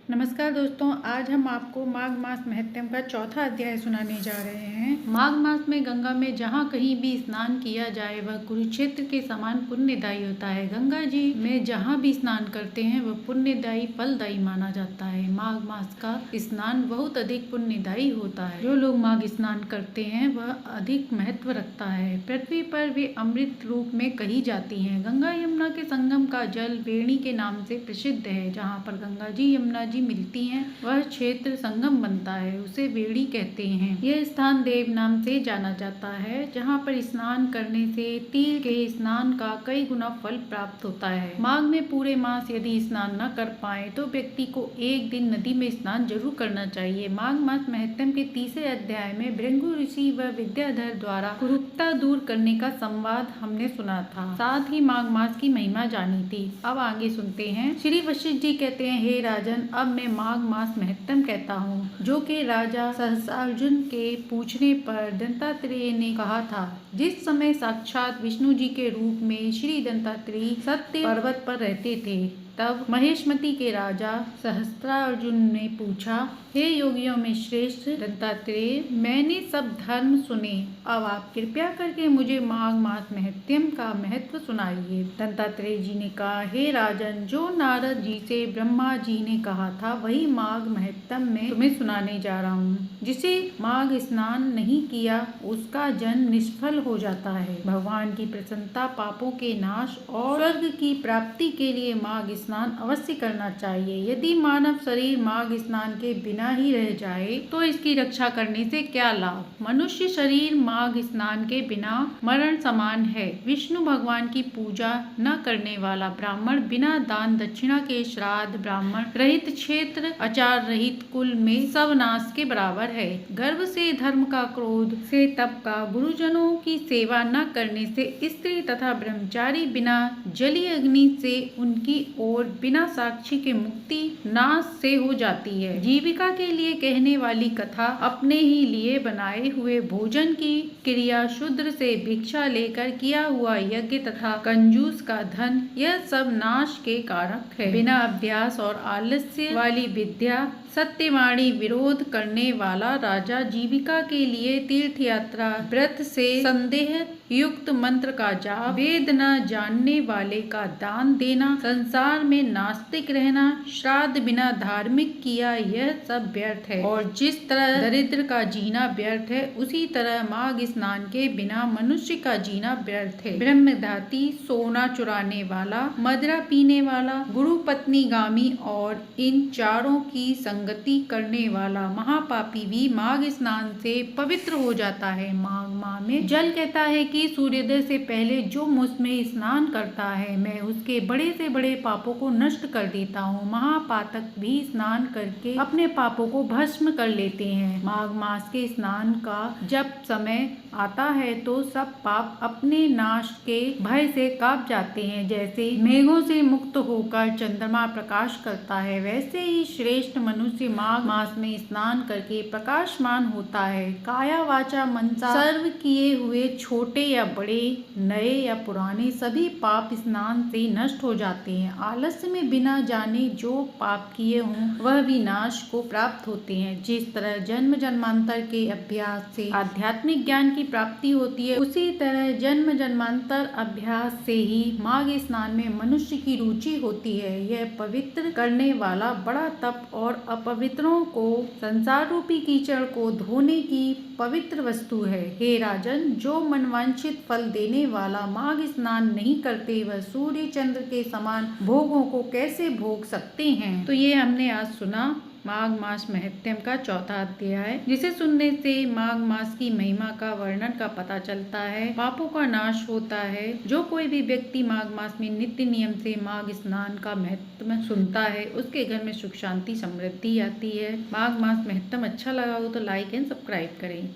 नमस्कार दोस्तों, आज हम आपको माघ मास महत्म का चौथा अध्याय सुनाने जा रहे हैं। माघ मास में गंगा में जहाँ कहीं भी स्नान किया जाए वह कुरुक्षेत्र के समान पुण्यदायी होता है। गंगा जी में जहाँ भी स्नान करते हैं वह पुण्यदायी फलदायी माना जाता है। माघ मास का स्नान बहुत अधिक पुण्यदायी होता है। जो लोग माघ स्नान करते हैं वह अधिक महत्व रखता है। पृथ्वी पर वे अमृत रूप में कही जाती हैं। गंगा यमुना के संगम का जल वेणी के नाम से प्रसिद्ध है। जहाँ पर गंगा जी यमुना जी मिलती हैं वह क्षेत्र संगम बनता है, उसे वेड़ी कहते हैं। यह स्थान देव नाम से जाना जाता है, जहाँ पर स्नान करने से तीर के स्नान का कई गुना फल प्राप्त होता है। माघ में पूरे मास यदि स्नान न कर पाए तो व्यक्ति को एक दिन नदी में स्नान जरूर करना चाहिए। माघ मास महत्म के तीसरे अध्याय में भृगु ऋषि व विद्याधर द्वारा कुरूपता दूर करने का संवाद हमने सुना था, साथ ही माघ मास की महिमा जानी थी। अब आगे सुनते हैं। श्री वशिष्ठ जी कहते हैं, हे राजन, अब मैं माघ मास महत्म कहता हूँ, जो कि राजा सहस्रार्जुन के पूछने पर दत्तात्रेय ने कहा था। जिस समय साक्षात विष्णु जी के रूप में श्री दत्तात्रेय सत्य पर्वत पर रहते थे, तब महेशमती के राजा सहस्त्रार्जुन ने पूछा, हे योगियों में श्रेष्ठ दत्तात्रेय, मैंने सब धर्म सुने, अब आप कृपया करके मुझे माघ मास महत्म का महत्व सुनाइए। दत्तात्रेय जी ने कहा, हे राजन, जो नारद जी से ब्रह्मा जी ने कहा था वही माघ महत्म में तुम्हें सुनाने जा रहा हूँ। जिसे माघ स्नान नहीं किया उसका जन्म निष्फल हो जाता है। भगवान की प्रसन्नता, पापों के नाश और स्वर्ग की प्राप्ति के लिए माघ स्नान अवश्य करना चाहिए। यदि मानव शरीर माघ स्नान के बिना ही रह जाए तो इसकी रक्षा करने से क्या लाभ। मनुष्य शरीर माघ स्नान के बिना मरण समान है। विष्णु भगवान की पूजा न करने वाला ब्राह्मण बिना दान दक्षिणा के श्राद्ध, ब्राह्मण रहित क्षेत्र, आचार रहित कुल में सब नाश के बराबर है। गर्भ से धर्म का, क्रोध से तप का, गुरुजनों की सेवा न करने से स्त्री तथा ब्रह्मचारी बिना जली अग्नि से उनकी और बिना साक्षी के मुक्ति नाश से हो जाती है। जीविका के लिए कहने वाली कथा, अपने ही लिए बनाए हुए भोजन की क्रिया, शूद्र से भिक्षा लेकर किया हुआ यज्ञ तथा कंजूस का धन, यह सब नाश के कारक है। बिना अभ्यास और आलस्य वाली विद्या, सत्यवाणी विरोध करने वाला राजा, जीविका के लिए तीर्थ यात्रा, व्रत से संदेह युक्त मंत्र का जाप, वेद न जानने वाले का दान देना, संसार में नास्तिक रहना, श्राद्ध बिना धार्मिक किया, यह सब व्यर्थ है। और जिस तरह दरिद्र का जीना व्यर्थ है, उसी तरह माघ स्नान के बिना मनुष्य का जीना व्यर्थ है। ब्रह्मघाती, सोना चुराने वाला, मदिरा पीने वाला, गुरु पत्नी गामी और इन चारों की संगति करने वाला महापापी भी माघ स्नान से पवित्र हो जाता है। माघ माह में जल कहता है कि सूर्योदय से पहले जो मुझमें स्नान करता है, मैं उसके बड़े से बड़े पापों को नष्ट कर देता हूँ। महापातक भी स्नान करके अपने पापों को भस्म कर लेते हैं। माघ मास के स्नान का जब समय आता है तो सब पाप अपने नाश के भय से कांप जाते हैं। जैसे मेघों से मुक्त होकर चंद्रमा प्रकाश करता है, वैसे ही श्रेष्ठ मनुष्य माघ मास में स्नान करके प्रकाशमान होता है। काया वाचा मनसा सर्व किए हुए छोटे या बड़े, नए या पुराने, सभी पाप स्नान से नष्ट हो जाते हैं। आलस्य में बिना जाने जो पाप किए हों वह भी नाश को प्राप्त होते हैं। जिस तरह जन्म जन्मांतर के अभ्यास से आध्यात्मिक ज्ञान की प्राप्ति होती है, उसी तरह जन्म जन्मांतर अभ्यास से ही माघ स्नान में मनुष्य की रुचि होती है। यह पवित्र करने वाला बड़ा तप और अपवित्रों को, संसार रूपी कीचड़ को धोने की पवित्र वस्तु है। हे राजन, जो मनवांछित फल देने वाला माघ स्नान नहीं करते वह सूर्य चंद्र के समान भोगों को कैसे भोग सकते हैं। तो ये हमने आज सुना माघ मास महत्म का चौथा अध्याय, जिसे सुनने से माघ मास की महिमा का, वर्णन का पता चलता है, पापों का नाश होता है। जो कोई भी व्यक्ति माघ मास में नित्य नियम से माघ स्नान का महत्व सुनता है, उसके घर में सुख शांति समृद्धि आती है। माघ मास महत्म अच्छा लगा हो तो लाइक एंड सब्सक्राइब करें।